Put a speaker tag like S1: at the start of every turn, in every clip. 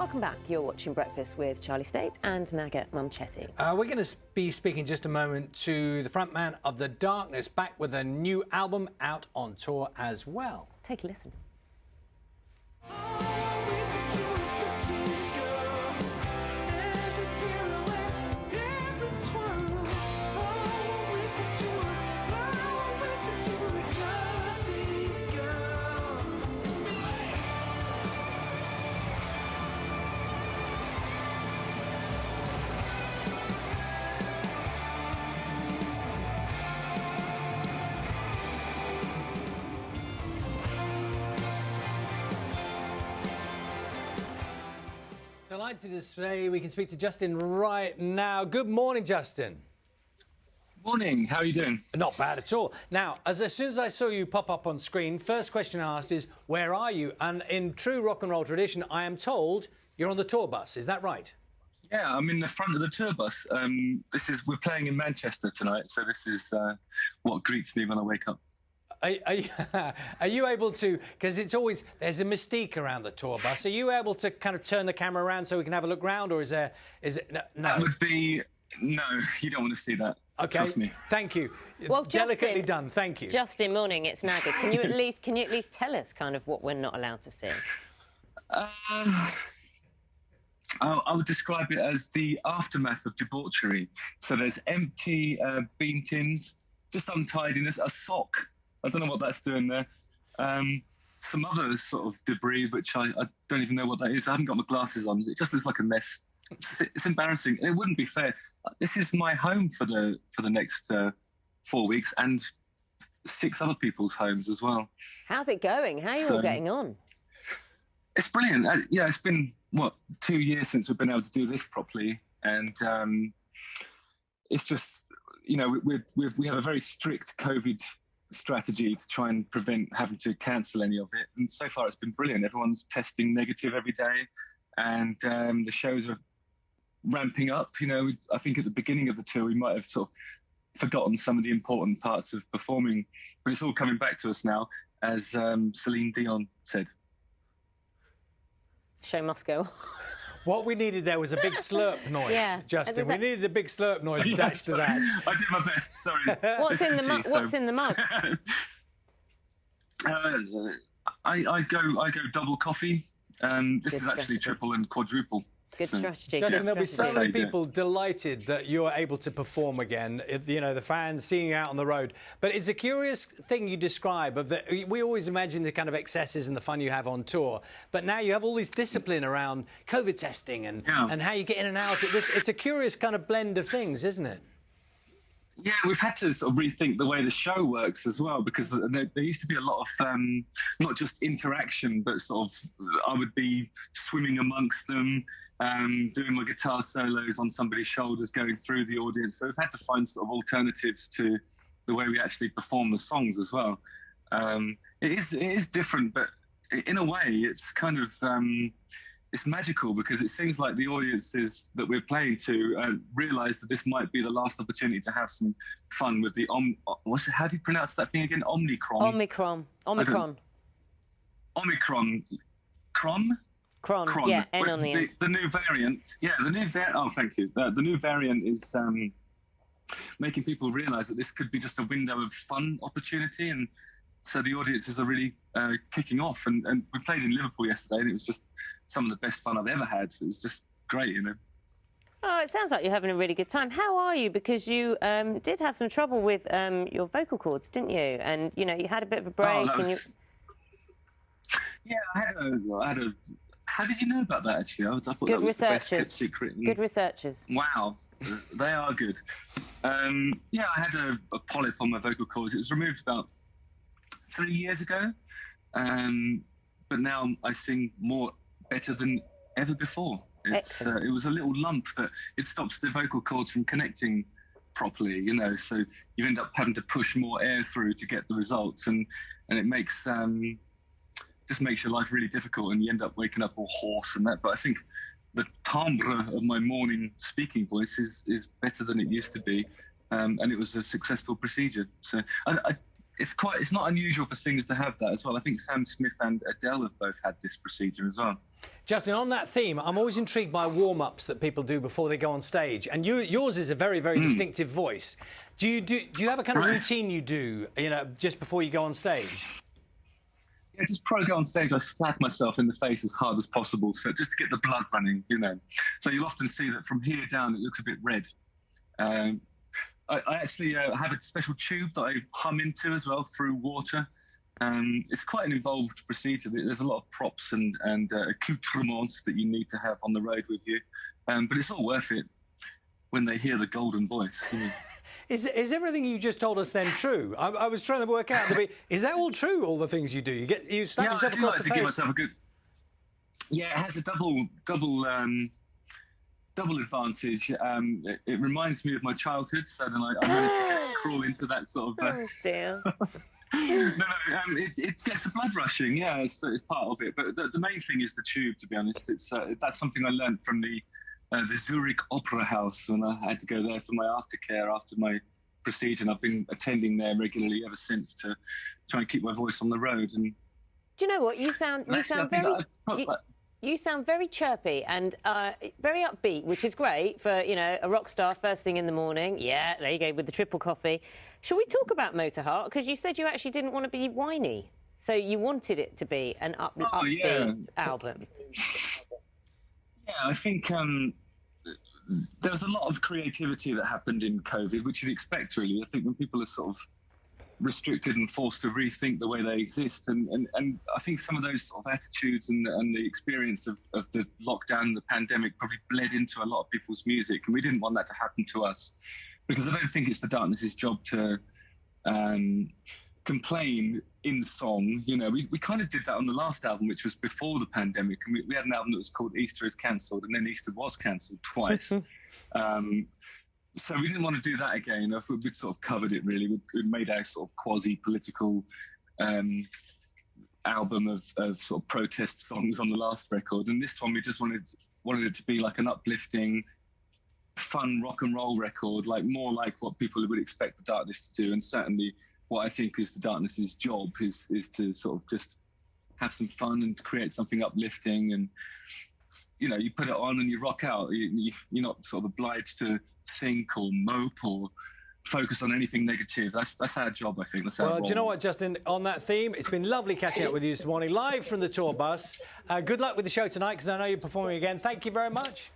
S1: Welcome back. You're watching Breakfast with Charlie Stayt and Naga Munchetty.
S2: We're going to be speaking in just a moment to the frontman of The Darkness, back with a new album out on tour as well.
S1: Take a listen.
S2: Delighted to say we can speak to Justin right now. Good morning, Justin.
S3: Morning. How are you doing?
S2: Not bad at all. Now, as soon as I saw you pop up on screen, first question I asked is, where are you? And in true rock and roll tradition, I am told you're on the tour bus. Is that right?
S3: Yeah, I'm in the front of the tour bus. We're playing in Manchester tonight, so this is what greets me when I wake up.
S2: Are you able to, because it's always, there's a mystique around the tour bus, are you able to kind of turn the camera around so we can have a look round, or is it, no?
S3: That would be, no, you don't want to see that.
S2: Okay,
S3: trust me.
S2: Thank you.
S1: Well,
S2: delicately
S1: Justin,
S2: done, thank you.
S1: Justin, morning, it's Naga. Can you at least tell us kind of what we're not allowed to see?
S3: I would describe it as the aftermath of debauchery. So there's empty bean tins, just untidiness, a sock. I don't know what that's doing there. Some other sort of debris, which I don't even know what that is. I haven't got my glasses on. It just looks like a mess. It's embarrassing. It wouldn't be fair. This is my home for the next 4 weeks, and 6 other people's homes as well.
S1: How's it going? How are you all getting on?
S3: It's brilliant. Yeah, it's been, 2 years since we've been able to do this properly, and it's just, we have a very strict COVID strategy to try and prevent having to cancel any of it, and so far it's been brilliant. Everyone's testing negative every day, and the shows are ramping up. I think at the beginning of the tour we might have sort of forgotten some of the important parts of performing, but it's all coming back to us now, as Celine Dion said.
S1: Show must go.
S2: What we needed there was a big slurp noise,
S1: Yeah.
S2: Justin. We needed a big slurp noise attached to that.
S3: I did my best, sorry.
S1: What's in the mug? What's in the mug?
S3: I go double coffee. This is actually triple and quadruple.
S1: Good strategy.
S2: Justin, there'll be so
S3: strategy.
S2: many people delighted that you're able to perform again. The fans seeing you out on the road. But it's a curious thing you describe of that. We always imagine the kind of excesses and the fun you have on tour, but now you have all this discipline around COVID testing and how you get in and out. It's a curious kind of blend of things, isn't it?
S3: Yeah, we've had to sort of rethink the way the show works as well, because there used to be a lot of not just interaction, but sort of I would be swimming amongst them, doing my guitar solos on somebody's shoulders, going through the audience. So we've had to find sort of alternatives to the way we actually perform the songs as well. It is different, but in a way, it's kind of it's magical, because it seems like the audiences that we're playing to realise that this might be the last opportunity to have some fun with the how do you pronounce that thing again? Omicron.
S1: Cron. Yeah, N on the end.
S3: The new variant. Yeah, the new variant. Oh, thank you. The new variant is making people realise that this could be just a window of fun opportunity, and so the audiences are really kicking off. And we played in Liverpool yesterday, and it was just some of the best fun I've ever had. It was just great,
S1: Oh, it sounds like you're having a really good time. How are you? Because you did have some trouble with your vocal cords, didn't you? And you had a bit of a break.
S3: Yeah, I had a. How did you know about that? Actually, I thought
S1: good
S3: that was the best
S1: researchers.
S3: kept secret.
S1: Good researchers.
S3: Wow, they are good. Yeah, I had a polyp on my vocal cords. It was removed about 3 years ago, but now I sing better than ever before. It was a little lump that it stops the vocal cords from connecting properly, so you end up having to push more air through to get the results, and it makes just makes your life really difficult, and you end up waking up all hoarse and that. But I think the timbre of my morning speaking voice is better than it used to be, and it was a successful procedure. So it's not unusual for singers to have that as well. I think Sam Smith and Adele have both had this procedure as well.
S2: Justin, on that theme, I'm always intrigued by warm-ups that people do before they go on stage, and yours is a very, very distinctive voice. Do you have a kind of routine you do, just before you go on stage?
S3: Yeah, just before I go on stage, I slap myself in the face as hard as possible, so just to get the blood running, So you'll often see that from here down, it looks a bit red. I actually have a special tube that I hum into as well through water. It's quite an involved procedure. There's a lot of props and accoutrements that you need to have on the road with you. But it's all worth it when they hear the golden voice.
S2: Is everything you just told us then true? I was trying to work out, is that all true, all the things you do? You slap yourself across the face?
S3: Give myself a good... Yeah, it has a double advantage. It reminds me of my childhood, so then I managed to crawl into that sort of...
S1: Oh, dear.
S3: It gets the blood rushing, yeah, it's part of it. But the main thing is the tube, to be honest. That's something I learned from the Zurich Opera House when I had to go there for my aftercare after my procedure, and I've been attending there regularly ever since to try and keep my voice on the road. And
S1: do you know what? You sound very chirpy and very upbeat, which is great for, a rock star first thing in the morning. Yeah, there you go, with the triple coffee. Shall we talk about Motorheart? Because you said you actually didn't want to be whiny. So you wanted it to be an upbeat album.
S3: Yeah, I think there was a lot of creativity that happened in COVID, which you'd expect, really. I think when people are sort of restricted and forced to rethink the way they exist, and I think some of those sort of attitudes and the experience of the lockdown and the pandemic probably bled into a lot of people's music, and we didn't want that to happen to us, because I don't think it's the Darkness's job to complain in song. We kind of did that on the last album, which was before the pandemic, and we had an album that was called Easter is Cancelled, and then Easter was cancelled twice. So we didn't want to do that again. We'd sort of covered it, really. We'd made our sort of quasi-political album of sort of protest songs on the last record, and this one we just wanted it to be like an uplifting, fun rock and roll record, more like what people would expect the Darkness to do. And certainly what I think is the Darkness's job is to sort of just have some fun and create something uplifting, and you put it on and you rock out. You're not sort of obliged to think or mope or focus on anything negative. That's our job, I think.
S2: Well, do you know what, Justin? On that theme, it's been lovely catching up with you this morning, live from the tour bus. Good luck with the show tonight, because I know you're performing again. Thank you very much.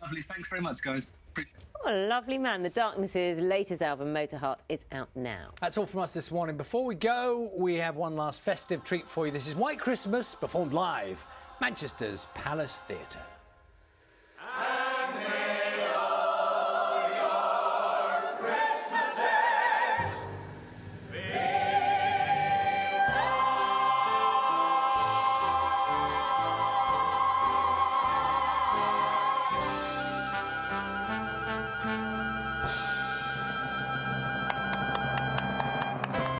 S3: Lovely. Thanks very much, guys. Appreciate it.
S1: What a lovely man. The Darkness's latest album, Motorheart, is out now.
S2: That's all from us this morning. Before we go, we have one last festive treat for you. This is White Christmas, performed live, Manchester's Palace Theatre.